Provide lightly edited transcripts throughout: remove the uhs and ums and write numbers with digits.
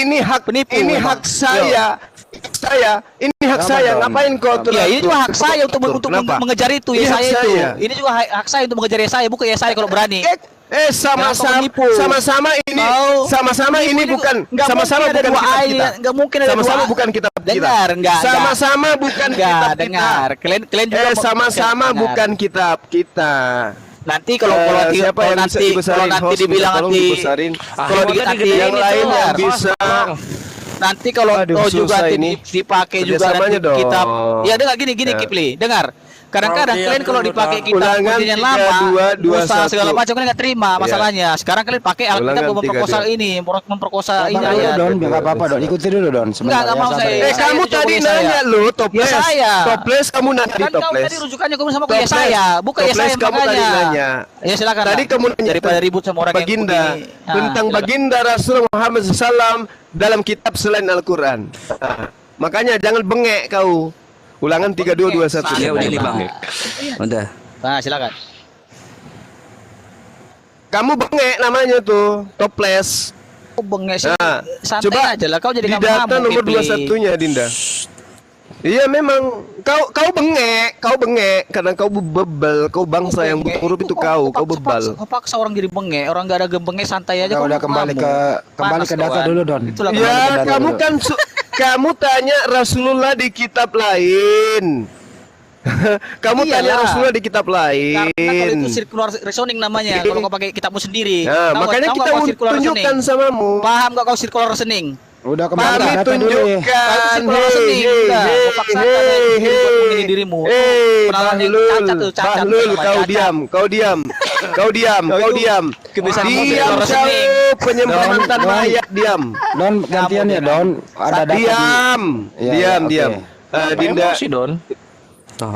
ini hak saya. Ini hak saya. Ngapain kau tuh? Ya, ini juga hak saya untuk mengejar itu ya saya itu. Ini juga hak saya untuk mengejar ya saya, bukan ya saya kalau berani. Sama-sama ini bukan sama-sama bukan kitab kita. Enggak mungkin ada sama-sama bukan kitab kita. Dengar, enggak. Sama-sama bukan kitab kita. Dengar. Kalian juga sama-sama bukan kitab kita. Nanti kalau nanti dibilang kalau nanti yang lain yang bisa nanti kalau kau juga dipakai juga nanti kitab. Ya dengar gini Kipli, dengar. Kadang-kadang kalian kalau dipakai kitab yang lama, dosa segala macam kalian nggak terima masalahnya. Sekarang kalian pakai Alkitab memperkosa ini ya. Don, nggak apa-apa Don, ikuti dulu Don. Nggak mau saya. Kamu tadi nanya lo toples. Toples kamu nanya di toples. Kan tadi rujukannya kamu sama ya saya, bukan ya saya kamu tadi nanya. Ya silakan. Tadi kamu nanya daripada ribut sama orang baginda tentang baginda Rasul Muhammad SAW dalam kitab selain Al-Quran. Makanya jangan bengek kau. Ulangan 3221. Ya udah nih Bang. Udah. Nah, silakan. Kamu bengek namanya tuh, toples. Oh, bengek sih. Nah, santai coba aja lah, kau jadi di data nomor 21-nya Dinda. Iya memang kau bengek karena kau bebel, kau bangsa yang buruk itu kau bebal. Kau paksa orang jadi bengek, orang enggak ada bengek santai aja. Kau udah kembali ke data dulu Don. Ya kamu kan kamu tanya Rasulullah di kitab lain. Kamu tanya Rasulullah di kitab lain. Karena kalau itu circular reasoning namanya, kalau kau pakai kitabmu sendiri. Nah, makanya kita tunjukkan samamu. Paham gak kau circular reasoning? Udah kembali ke data dulu ya. Kau diam. Diam kau penyembahatan mayat diam. Don gantian ya Don. Ada data. Diam.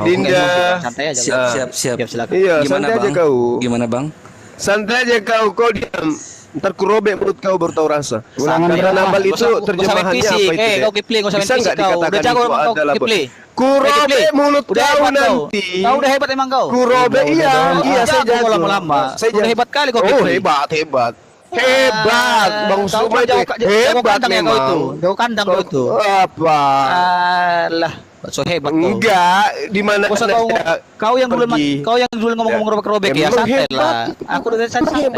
Dinda. Santai aja. Siap. Iya, Gimana santai aja Bang? kau. Gimana Bang? Santai aja kau diam. Ntar ku robek mulut kau baru tahu rasa. Ulangan Karena nambal itu terjemahannya apa itu? Kau Kipli, kau bisa nggak dikatakan itu adalah Kipli. Ku robek mulut kau nanti. Kau udah hebat emang kau. Ku robek iya saya jago lama-lama. Udah hebat kali kau Oh Kipli. hebat. Bang Suma itu hebat memang. Jauh kandang kau itu. Apa? Alah, so hebat kau. Enggak, di mana kau yang dulu ngomong robek ya, santai lah. Aku udah santai.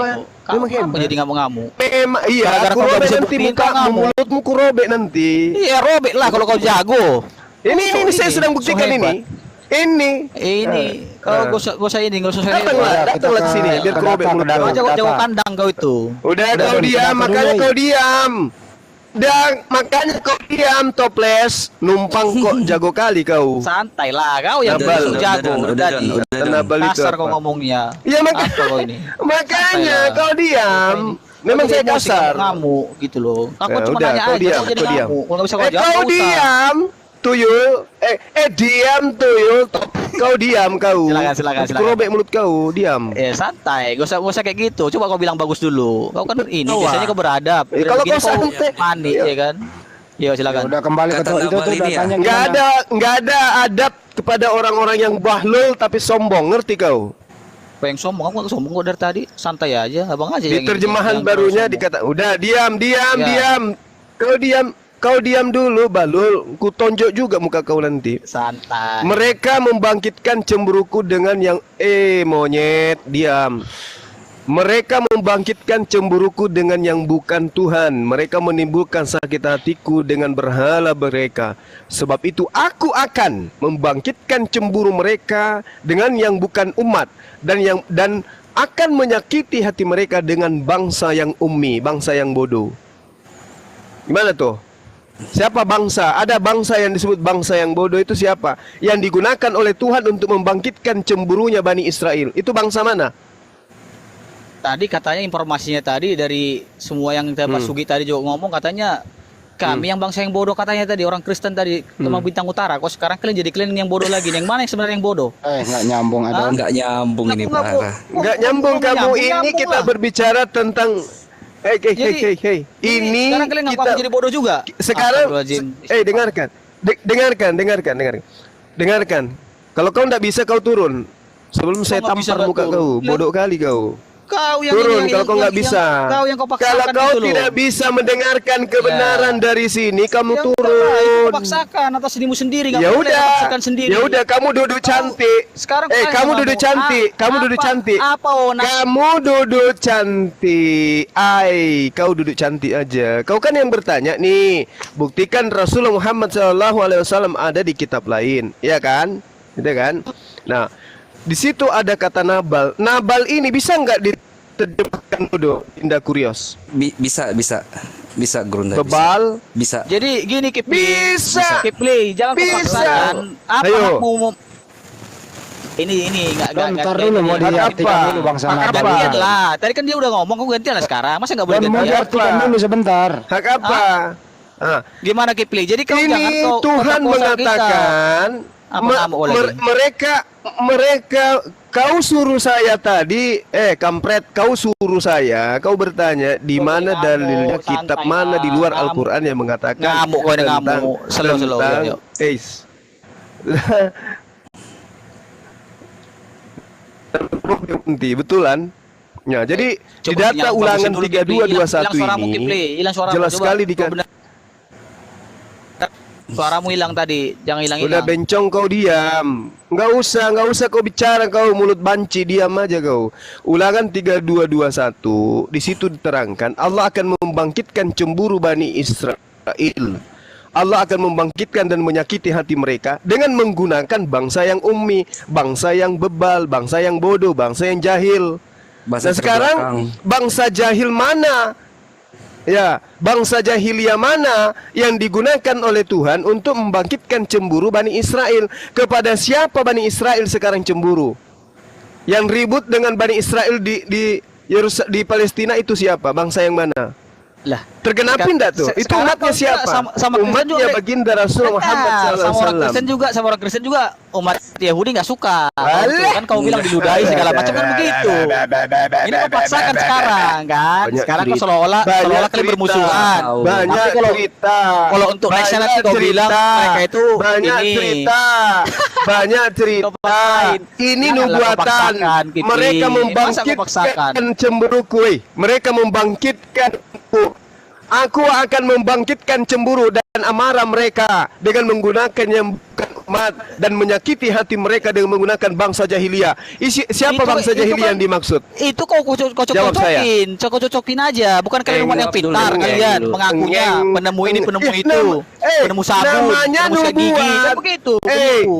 Memang hebat. Jadi ngamuk-ngamuk. Memang iya, aku robek nanti mukamu, mulutmu ku robek nanti. Iya, robek lah kalau kau jago. Ini saya sedang buktikan ini. Kau gak usah ini, gak usah datanglah ke sini biar kau robek mulut kau. Jago kandang kau itu. Udah kau diam, makanya kau diam. Dan makanya kau diam toples, numpang kok jago kali kau. Santai lah, kau yang jago. Kasar kau ngomongnya. Iya makanya kau diam. Memang saya kasar. Ngamuk gitu loh. Aku cuma udah, nanya kau aja, diam, kau jadi kau diam. ngamuk. Kalau bisa kau jawab, Kau diam, tuyul. Diam tuyul. Kau diam kau. Silakan. Aku robek mulut kau, diam. Santai, gak usah kayak gitu. Coba kau bilang bagus dulu. Kau kan ini biasanya kau beradab. Kalau kau santai, panik ya kan. Yo silakan. Udah kembali ke itu datanya. Enggak ada adab kepada orang-orang yang bahlul tapi sombong, ngerti kau? Apa yang sombong? Aku sombong kok dari tadi. Santai aja, abang aja. Di terjemahan barunya dikata, udah diam. Kau diam dulu, Balul. Ku tonjok juga muka kau nanti. Santai. Mereka membangkitkan cemburuku dengan yang monyet, diam. Mereka membangkitkan cemburuku dengan yang bukan Tuhan. Mereka menimbulkan sakit hatiku dengan berhala mereka. Sebab itu aku akan membangkitkan cemburu mereka dengan yang bukan umat dan akan menyakiti hati mereka dengan bangsa yang ummi, bangsa yang bodoh. Gimana tuh? Siapa bangsa? Ada bangsa yang disebut bangsa yang bodoh itu siapa? Yang digunakan oleh Tuhan untuk membangkitkan cemburunya Bani Israel. Itu bangsa mana? Tadi katanya informasinya tadi dari semua yang kita Pak Sugi tadi juga ngomong katanya kami yang bangsa yang bodoh katanya tadi orang Kristen tadi Kemang Bintang Utara. Kok sekarang kalian yang bodoh lagi? Yang mana yang sebenarnya yang bodoh? Nggak nyambung ada. Nggak nyambung ini parah. Nggak nyambung kamu ini kita berbicara tentang Hei. Ini sekarang kalian ngaku jadi bodoh juga. Sekarang dengarkan. Kalau kau nggak bisa kau turun. Sebelum saya tampar muka kau, bodoh kali kau. Kau yang Turun ini, kalau kau nggak bisa. Kau yang kau paksakan Kalau kau itu loh. tidak bisa mendengarkan kebenaran dari sini, kamu Ya turun. udah, itu kau paksakan atas dirimu sendiri. Nggak Ya boleh kau udah, paksakan sendiri. ya udah, kamu duduk cantik. Sekarang kamu sama duduk kamu. cantik, kamu duduk cantik. Apa Kamu duduk cantik. Kau duduk cantik aja. Kau kan yang bertanya nih. Buktikan Rasulullah Muhammad SAW ada di kitab lain, ya kan? Gitu kan? Nah, di situ ada kata nabal. Nabal ini bisa nggak diterjemahkan dulu? Indah Kurios. Bisa Grunda. Bebal. Bisa. Jadi gini Kipli. Bisa. Kipli, jangan kau Bisa. paksakan. Apa Ayo. hakmu? Ini enggak Don, ntar dulu mau diartikan dulu Bang Sana. Hak apa? gantian lah. Tadi kan dia udah ngomong, kau gantian lah sekarang. Masa nggak boleh Don, mau gantian? diartikan dulu sebentar. Hak apa? Ah. Gimana Kipli? Jadi kau jangan Ini kau Tuhan perkosa kita. mengatakan Apa kamu lagi? mereka kau suruh saya tadi kampret, kau suruh saya, kau bertanya di mana Ngamuk, dalilnya kitab santai mana di lah, luar ngamuk. Al-Qur'an yang mengatakan Ngamuk kau ini ngamuk. Slow, yuk. Betulan. Ya, jadi di Coba data yang ulangan bagusin dulu, Kipli. Hilang 3221 suaramu, ini Kipli. Hilang suaramu. jelas Coba. sekali Kau benar. Suaramu hilang tadi, jangan hilang. Udah bencong kau diam. Nggak usah kau bicara, kau mulut banci, diam aja kau. Ulangan 3221 di situ diterangkan Allah akan membangkitkan cemburu Bani Israel. Allah akan membangkitkan dan menyakiti hati mereka dengan menggunakan bangsa yang ummi, bangsa yang bebal, bangsa yang bodoh, bangsa yang jahil. Bahasa Nah sekarang bangsa jahil mana? Ya, bangsa jahiliyah mana yang digunakan oleh Tuhan untuk membangkitkan cemburu Bani Israel? Kepada siapa Bani Israel sekarang cemburu? Yang ribut dengan Bani Israel di Palestina itu siapa? Bangsa yang mana? Lah, Tergenapi enggak tuh? Itu sekarang umatnya kau siapa? juga sama Kristen Umatnya juga. baginda Rasul Muhammad sama orang Kristen SAW. juga, umat Yahudi nggak suka. Alah. Kan kau bilang diludahi segala macam kan begitu. Ini kau paksakan sekarang kan. Banyak Sekarang kau cerita. seolah kalian cerita. bermusuhan. Banyak Tapi kalau cerita. kalau untuk Banyak nationality kau bilang cerita. mereka itu banyak ini. cerita. Banyak Kau cerita. paksain. Ini Janganlah kau nubuatan. paksakan, Kipli. Mereka Masa kau paksakan? membangkitkan cemburuku. Mereka membangkitkan. Aku akan membangkitkan cemburu dan amarah mereka dengan menggunakan yang bukan umat dan menyakiti hati mereka dengan menggunakan bangsa jahiliyah. Siapa bangsa jahiliyah kan, yang dimaksud? Itu kau Jawab saya. cocok-cocokin aja. Bukan kalian umat yang Jawab dulu, pintar kalian dulu. mengakunya penemu ini penemu itu, penemu sabun, namanya penemu sikat gigi, kan nubuat. begitu.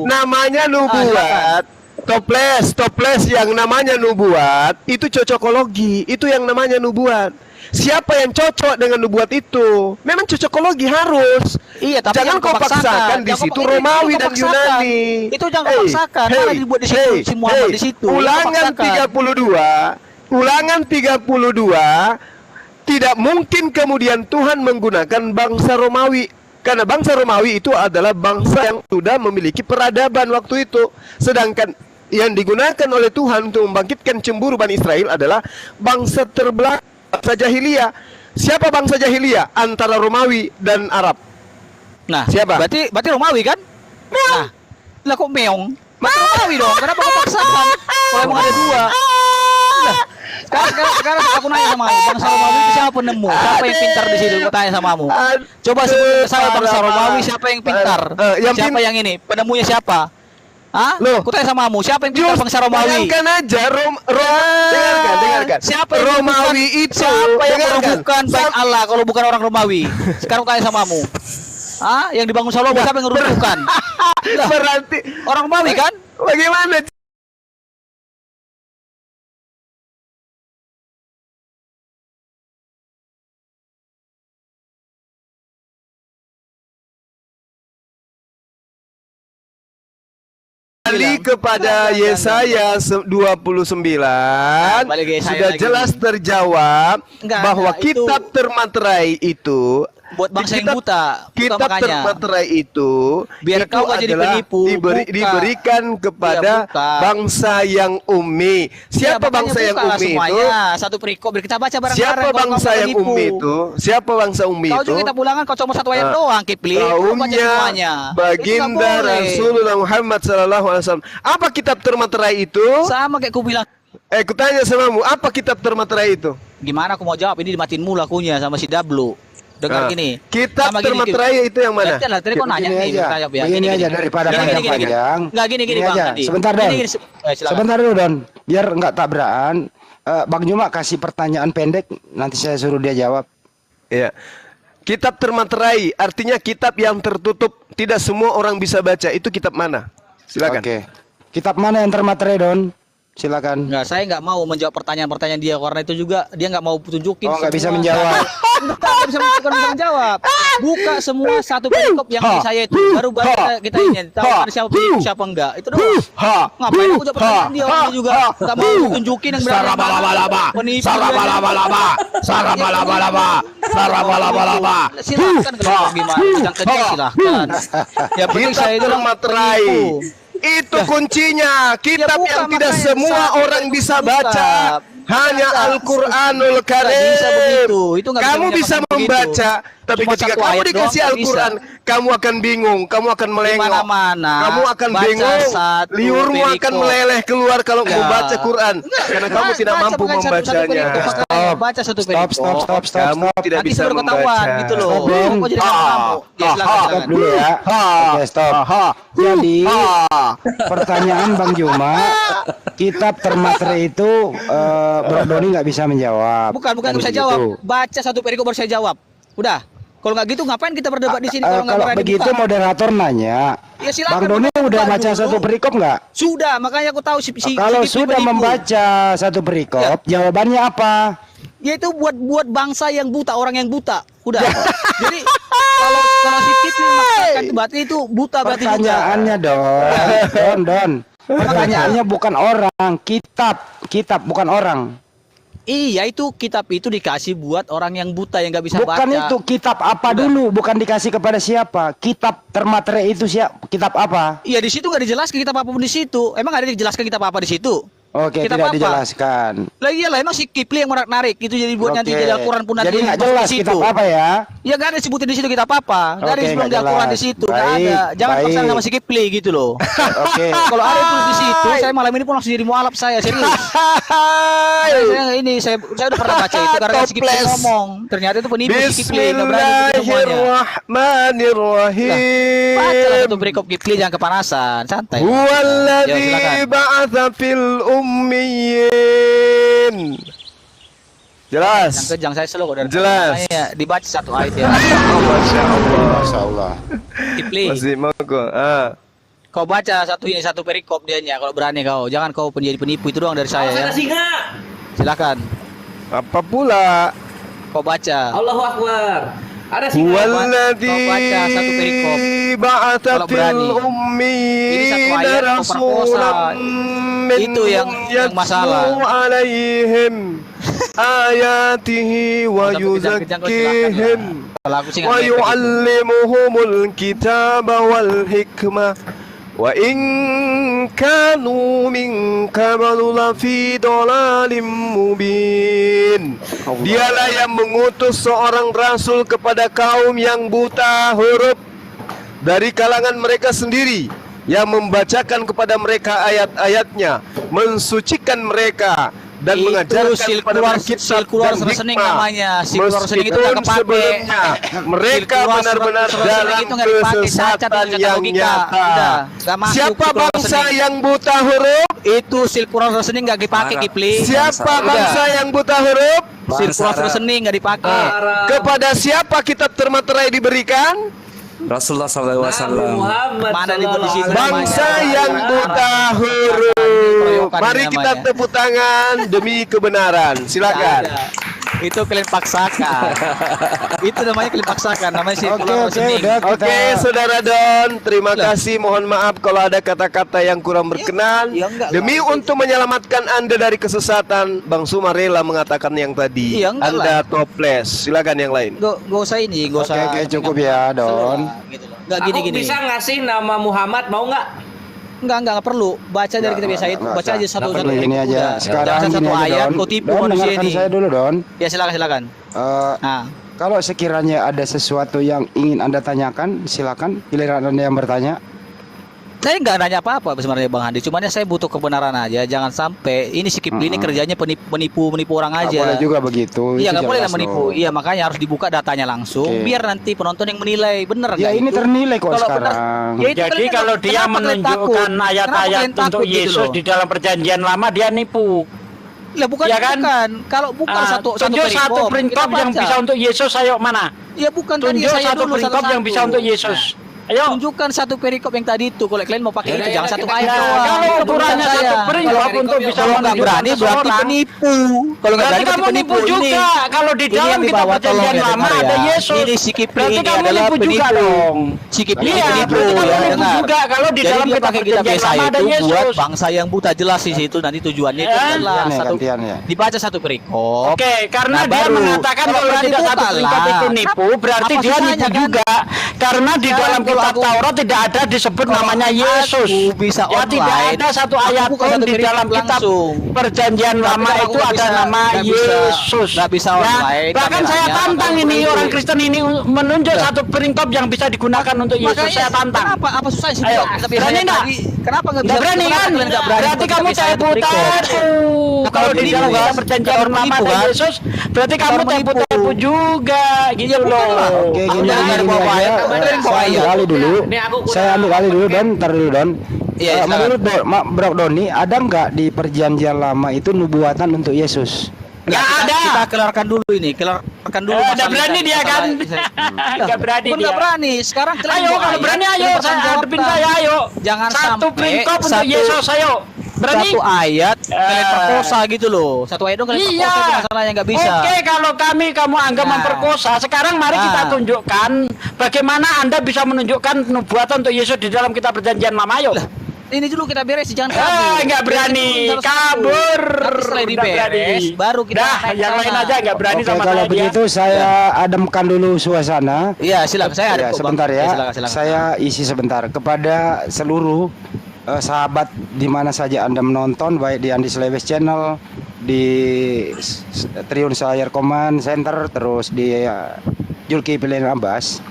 Namanya nubuat. Toples yang namanya nubuat itu cocokologi, itu yang namanya nubuat. Siapa yang cocok dengan nubuat itu? Memang cocokologi harus. Iya, tapi jangan kau paksakan di situ Romawi dan Yunani. Itu jangan kau paksakan. Mana dibuat di situ si Muhammad di situ. Ulangan 32 tidak mungkin kemudian Tuhan menggunakan bangsa Romawi. Karena bangsa Romawi itu adalah bangsa yang sudah memiliki peradaban waktu itu. Sedangkan yang digunakan oleh Tuhan untuk membangkitkan cemburu Bani Israel adalah bangsa terbelakang, bangsa jahiliyah. Siapa bangsa jahiliyah? Antara Romawi dan Arab. Nah, siapa? Berarti Romawi kan? Nah, lah kok meong? Berarti Romawi dong. Kenapa kau paksakan? Kalau emang ada dua. Lah, sekarang aku nanya sama kamu, bangsa Romawi itu siapa penemu? Siapa yang pintar di situ? Aku tanya sama kamu. Coba sebut saya bangsa Romawi siapa yang pintar? Siapa yang ini? Penemunya siapa? Hah? Loh, aku tanya sama kamu, siapa yang pintar bangsa Romawi? Bayangkan aja dengarkan. Siapa yang Romawi itu siapa yang dengarkan. merubuhkan bait Allah kalau bukan orang Romawi? Sekarang aku tanya sama kamu. Hah? Yang dibangun Salomo siapa yang merubuhkan? Berarti orang Romawi kan? bagaimana? Kembali kepada Yesaya 29 balik ke Yesaya sudah lagi. jelas terjawab bahwa itu kitab termaterai itu buat bangsa yang buta. Kitab makanya. termaterai itu Biar kau gak jadi adalah penipu, buka. diberikan kepada Iya, buka. bangsa yang ummi. Siapa Ya, bangsa yang bukalah ummi itu? semuanya. Satu perikop biar kita baca bareng-bareng. Siapa kalau bangsa kau yang nipu. ummi itu? Siapa bangsa ummi Kau itu? juga kita pulangan kau cuma satu ayat doang, Kipli. Kau baca Kaumnya semuanya. baginda Itu nggak boleh. Rasulullah Muhammad SAW. Apa kitab termaterai itu? Sama kayak ku bilang Kutanya samamu, apa kitab termaterai itu? Gimana aku mau jawab? Ini dimatiin mulu akunya sama si Dablu. Dengar gini. Kitab Sama gini, termaterai itu yang mana? Lah, tadi kok nanya nih, bertanya, ya. Begini aja daripada panjang-panjang. Enggak gini Bang aja. tadi. Sebentar Don. Silakan. Sebentar dulu Don. Biar enggak tabrakan. Bang Juma kasih pertanyaan pendek, nanti saya suruh dia jawab. Iya. Kitab termaterai artinya kitab yang tertutup, tidak semua orang bisa baca. Itu kitab mana? Silakan. Oke. Kitab mana yang termaterai Don? Silakan. Enggak, saya nggak mau menjawab pertanyaan-pertanyaan dia karena itu juga dia nggak mau tunjukin. Oh, nggak bisa semua. menjawab. Nggak bisa menjawab. Buka semua satu perikop yang di saya itu. Baru kita ini tahu ada siapa perikop siapa enggak. Itu doang. Ngapain aku jawab pertanyaan dia orang juga nggak mau tunjukin yang berani. Sarabalabalaba. Silakan kalau gimana. Yang kerja silakan. Ya penting saya itu termaterai. Itu kuncinya. Kitab yang tidak semua orang bisa baca. Hanya Al-Quranul Karim. Kamu bisa membaca, tapi ketika kamu dikasih Al-Quran, kamu akan bingung, kamu akan melengok, kamu akan bingung, liurmu akan meleleh keluar kalau kamu baca Quran, karena kamu tidak mampu membacanya. Stop. Kamu tidak bisa membaca. Gitu loh. Stop dulu ya. Oke, stop. Jadi pertanyaan Bang Juma, kitab termaterai itu Bro Doni nggak bisa menjawab. Bukan bisa jawab. Baca satu perikop baru saya jawab. Udah. Kalau nggak gitu ngapain kita berdebat di sini kalau begitu buka? Moderator nanya. Ya silakan. Bang Doni udah baca satu perikop nggak? Sudah, makanya aku tahu kalau sudah membaca satu perikop, ya. Jawabannya apa? Yaitu buat bangsa yang buta, orang yang buta. Udah. Jadi kalau si Kipli memaksakan berarti itu buta berarti juga. Pertanyaannya Don. Pertanyaannya bukan orang, kitab bukan orang. Iya, itu kitab itu dikasih buat orang yang buta yang nggak bisa baca. Bukan itu kitab apa dulu, bukan dikasih kepada siapa. Kitab termaterai itu kitab apa? Iya, di situ nggak dijelaskan kitab apapun di situ. Emang ada dijelaskan kitab apa di situ? Oke, kitab tidak apa? Dijelaskan. Lah iyalah, emang si Kipli yang menarik itu jadi buat nanti jadi Al-Quran pun nanti. Jadi nggak jelas kitab apa ya? Ya nggak ada disebutin di situ kitab apa. Nggak ada sebelum di Al-Quran di situ. Nggak ada. Jangan paksa sama si Kipli gitu loh. Oke. Kalau ada itu di situ, saya malam ini pun langsung jadi mualaf saya serius. saya udah pernah baca itu karena si Kipli ngomong. Ternyata itu penipu si Kipli nggak berani semuanya. Bismillahirrahmanirrahim. Baca satu perikop Kipli, jangan kepanasan, santai. Huwallazi ba'atsa fil ummiyin. Jelas. Yang kejang saya slow kok. Jelas. Dibaca satu ayat ya. Masya Allah. Kipli. Masih mau kok. Kau baca satu perikop dianya kalau berani kau. Jangan kau menjadi penipu, itu doang dari saya ya. Silakan. Apa pula? Kau baca. Allahu Akbar. Ada sih. Waladhi ba'atsa fil ummiyin rasulan itu yang masalah. Alaihim ayatihi wa yuzakkihim wa yu'allimuhumul kitaba wal hikmah wa in kanu min qablu lafi dhalalin mubin. Dialah yang mengutus seorang rasul kepada kaum yang buta huruf dari kalangan mereka sendiri, yang membacakan kepada mereka ayat-ayatnya, mensucikan mereka dan mengajarkan kepada mereka kitab dan hikmah. Meskipun sebelumnya mereka benar-benar dalam kesesatan yang nyata. Siapa bangsa yang buta huruf? Itu Silkuran Resening nggak dipakai, Kipli. Siapa bangsa yang buta huruf? Silkuran Resening nggak dipakai. Kepada siapa kitab termaterai diberikan? Rasulullah SAW. Mana di situ? Bangsa yang buta huruf. Mari kita tepuk tangan demi kebenaran. Silakan. Itu kalian paksakan. Itu namanya kalian paksakan. Namanya sih. Oke, Saudara Don, terima kasih. Mohon maaf kalau ada kata-kata yang kurang berkenan. Demi untuk menyelamatkan Anda dari kesesatan, Bang Suma rela mengatakan yang tadi. Anda toples. Silakan yang lain. Gak usah ini, gak usah. Oke, cukup ya, Don. Nggak gini-gini. Bisa ngasih nama Muhammad, mau nggak? Enggak perlu. Baca dari kitab biasa itu. Baca aja satu-satu. Ini aja. Sekarang satu ayat kau tipu di sini. Saya dulu, Don. Ya silakan. Kalau sekiranya ada sesuatu yang ingin Anda tanyakan, silakan. Giliran Anda yang bertanya. Saya nggak nanya apa-apa sebenarnya Bang Handi, cuman ya saya butuh kebenaran aja. Jangan sampai ini si Kipli ini kerjanya menipu orang Nggak aja. boleh juga begitu. Iya, itu nggak boleh lah jelas menipu. loh. Iya, makanya harus dibuka datanya langsung, Oke. biar nanti penonton yang menilai bener Ya nggak ini itu. ternilai kok Kalau sekarang. benar, ya itu Jadi kalian kalau kenapa dia kalian menunjukkan takut? Kenapa ayat-ayat kalian untuk takut gitu Yesus loh? di dalam perjanjian lama, dia nipu. Lah bukan, Ya kan? bukan. Kalau bukan satu tunjuk satu perintah yang bisa untuk Yesus, ayo mana? Ya bukan tadi Tunjuk saya satu dulu perintah yang bisa untuk Yesus. Ayo. Tunjukkan satu perikop yang tadi itu. Kalau kalian mau pakai itu, jangan satu ayat Ya, doang. kalau Itu ukurannya urusan satu saya. perintah untuk bisa Kalau nggak menunjukkan berani berarti seseorang. penipu. Kalau nggak Berarti berani kamu berarti nipu penipu. juga. Kalau di Ini dalam yang kita dibawa, tolong perjanjian ya, lama dengar ada ya. Yesus. Ini si Kipli Berarti ini kamu adalah nipu juga penipu. dong. Si Kipli Iya, penipu. berarti kamu Ya, nipu dengar. juga. Kalau di Jadi dalam dia kita pakai kitab perjanjian Yesaya lama ada itu Yesus. buat bangsa yang buta, jelas di situ nanti tujuannya itu Ya. jelas. Gantian ya, Satu, gantian ya. dibaca satu perikop. Oke, karena Nah, dia baru. mengatakan Kalau kalau berani tidak satu buka perintah lah. itu nipu, berarti Apa dia susahnya, nipu kan? juga. Karena di Sekarang dalam kalau kitab aku- Taurat tidak ada disebut Kalau namanya Yesus. aku bisa Ya tidak online, ada satu aku ayat buka pun satu di perikop dalam kitab langsung. perjanjian Tapi lama kalau aku itu nggak ada bisa- nama nggak bisa- Yesus. nggak bisa Ya, online, bahkan saya kameranya, tantang kalau ini perlu. orang Kristen ini menunjuk satu perikop yang bisa digunakan untuk Yesus. Makanya, Saya tantang. Kenapa? Apa susah sih? Ayo, Tapi berani saya nggak? tadi, kenapa nggak Nggak bisa? berani Kenapa kan? kalian nggak berani? Berarti Bukan kamu tapi saya tepu perikop. tepu. Nah, Kalau di penipu dalam kan? kitab perjanjian Kalau lama penipu ada kan? Yesus, berarti kamu Kalau penipu. tepu-tepu juga gitu bukan loh. lah. Oke, Aku gini udah gini dengar gini bawa aja. ayat, kamu dengerin bawa Saya ambil ayat. alih dulu. Ini aku Saya ambil alih dulu Don, ntar dulu Don. Iya, silakan. Menurut Bro Doni, ada nggak di perjanjian lama itu nubuatan untuk Yesus? Nggak Kita- ada. Kita kelarkan dulu ini, kelarkan dulu. Nggak masalah berani ini. dia kan? Nggak berani Bukan dia. nggak berani. Sekarang kalian Ayo bawa kalau ayat, berani ayo, kalian saya pertanggungjawabkan. hadapin saya ayo. Jangan Satu sampai perikop untuk satu- Yesus ayo. Berani? Satu ayat kalian perkosa gitu loh. Satu ayat dong kalian Iya. perkosa itu masalahnya nggak bisa. Oke, kalau kamu anggap Nah. memperkosa, sekarang mari kita Nah. tunjukkan bagaimana Anda bisa menunjukkan nubuatan untuk Yesus di dalam kitab perjanjian lama ayo. Ini dulu kita beres, jangan kabur. Nggak berani, Ini dulu kabur. Nanti setelah Nggak diberes, berani. baru kita Dah, naik yang sana. lain aja nggak berani Oke, sama kalau saya dia. begitu saya ademkan dulu suasana. Iya, silakan. Saya ada Ya, kok, Bang. sebentar ya. Silakan. Saya isi sebentar kepada seluruh sahabat di mana saja Anda menonton, baik di Andi Slewes Channel, di Triun Sayer Command Center, terus di Julki Pilihan Abbas.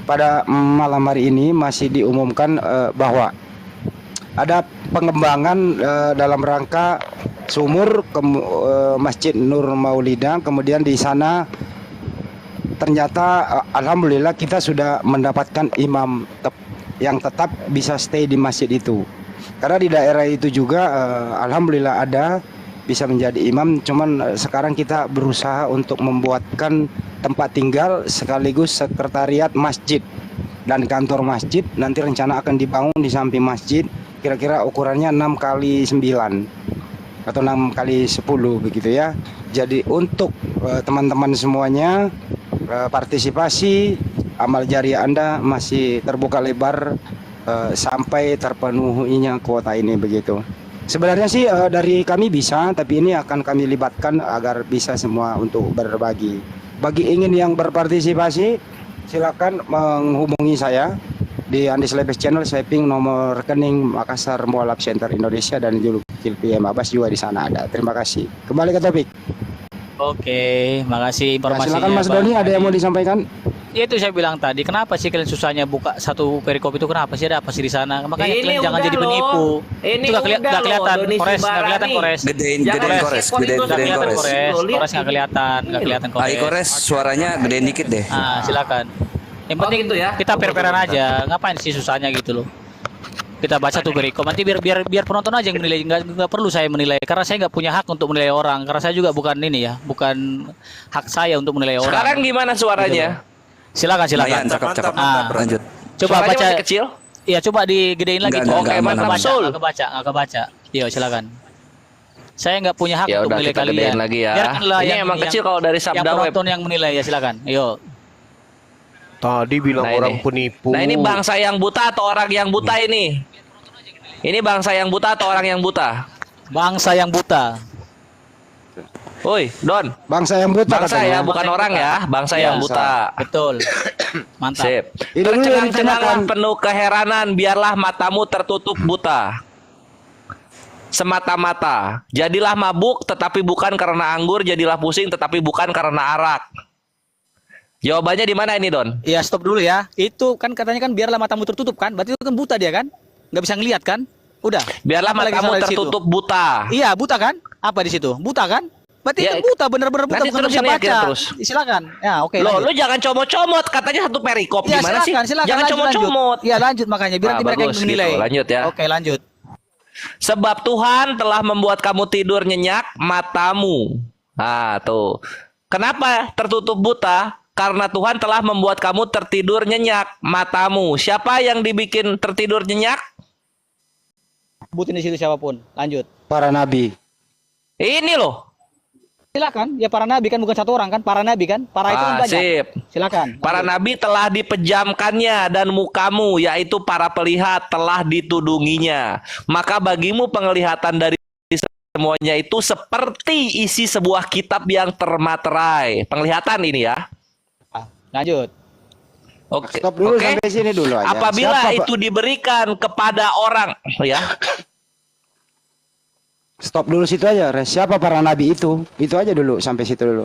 Pada malam hari ini masih diumumkan bahwa ada pengembangan dalam rangka sumur Masjid Nur Maulida. Kemudian di sana ternyata alhamdulillah kita sudah mendapatkan imam yang tetap bisa stay di masjid itu. Karena di daerah itu juga alhamdulillah ada bisa menjadi imam, cuman sekarang kita berusaha untuk membuatkan tempat tinggal sekaligus sekretariat masjid dan kantor masjid. Nanti rencana akan dibangun di samping masjid, kira-kira ukurannya 6 kali 9 atau 6 kali 10 begitu ya. Jadi untuk teman-teman semuanya, partisipasi amal jariah Anda masih terbuka lebar sampai terpenuhinya kuota ini begitu. Sebenarnya sih dari kami bisa, tapi ini akan kami libatkan agar bisa semua untuk berbagi. Bagi ingin yang berpartisipasi, silakan menghubungi saya di Andi Slewes Channel, saya ping nomor rekening Makassar Mualaf Center Indonesia dan Julki PM Abbas juga di sana ada. Terima kasih. Kembali ke topik. Oke, makasih Ya, informasinya. silakan Mas Bang. Doni, ada yang mau disampaikan? Ya itu saya bilang tadi, kenapa sih kalian susahnya buka satu perikop itu? Kenapa sih, ada apa sih di sana? Makanya Ini kalian jangan udah jadi loh. penipu. Ini Itu nggak udah loh, kelihatan Doni kores, nggak Simbarani. kelihatan kores. Gedein Jangan gedein kores, skip gedein itu, Nggak gedein kelihatan kores. kores, Lihat kores nggak ini. kelihatan, nggak kelihatan kores. Ai kores suaranya gedein dikit deh. Ah, silakan. Yang penting gitu ya. kita per-peran aja. Ngapain sih susahnya gitu loh? Kita baca tuh perikop, nanti biar penonton aja yang menilai, nggak perlu saya menilai, karena saya nggak punya hak untuk menilai orang, karena saya juga bukan ini ya, bukan hak saya untuk menilai orang. Sekarang gimana suaranya? Silakan. Lumayan, cakep. Ah. Lanjut. Coba Suaranya baca. masih kecil? Iya, coba digedein lagi. Enggak, Oke, aman, nggak aman. kebaca, nggak kebaca. Iya, silakan. Saya nggak punya hak Ya untuk udah, menilai kita kalian. gedein lagi ya. Biarkanlah Ini emang kecil kalau dari yang Sabda Web. penonton yang menilai ya, silakan. Ayo. Tadi bilang Nah, orang ini. penipu. Nah ini bangsa yang buta atau orang yang buta ini? Ini bangsa yang buta atau orang yang buta? Bangsa yang buta. Woi, Don. Bangsa yang buta Bangsa katanya. ya, bukan orang ya. Bangsa yang buta. Betul. Mantap. Sip. Ini dulu yang Tercengang-cengangan ditanyakan. penuh keheranan, biarlah matamu tertutup buta. Semata-mata. Jadilah mabuk, tetapi bukan karena anggur. Jadilah pusing, tetapi bukan karena arak. Jawabannya di mana ini, Don? Ya, stop dulu ya. Itu kan katanya kan biarlah matamu tertutup kan? Berarti itu kan buta dia kan? nggak bisa ngelihat kan? Udah. Biarlah Apa lagi matamu salah di situ? tertutup buta. Iya, buta kan? Apa di situ? Buta kan? Berarti Ya, itu buta, bener-bener buta, nanti bukan terusin bisa ya, kita baca. terus. Silakan. Ya, oke. Loh, lanjut. lu jangan comot-comot, katanya satu perikop Ya, gimana sih? silakan, Jangan lanjut, comot-comot. Iya, lanjut makanya biar Nah, nanti mereka yang bagus menilai. gitu. Lanjut ya. Oke, lanjut. Sebab Tuhan telah membuat kamu tidur nyenyak matamu. Nah, tuh. Kenapa tertutup buta? Karena Tuhan telah membuat kamu tertidur nyenyak matamu. Siapa yang dibikin tertidur nyenyak? Sebutin di situ siapapun. Lanjut. Para nabi. Ini loh. Silakan. Ya para nabi kan bukan satu orang kan? Para nabi kan? Para itu kan banyak. Sip. Silakan. Para lanjut. nabi telah dipejamkannya dan mukamu, yaitu para pelihat, telah ditudunginya. Maka bagimu penglihatan dari semuanya itu seperti isi sebuah kitab yang termaterai. Penglihatan ini ya. Lanjut. Oke. Stop dulu Oke. sampai sini dulu aja. Apabila Siapa, Pak? itu diberikan kepada orang, ya. Stop dulu situ aja. Siapa para nabi itu? Itu aja dulu sampai situ dulu.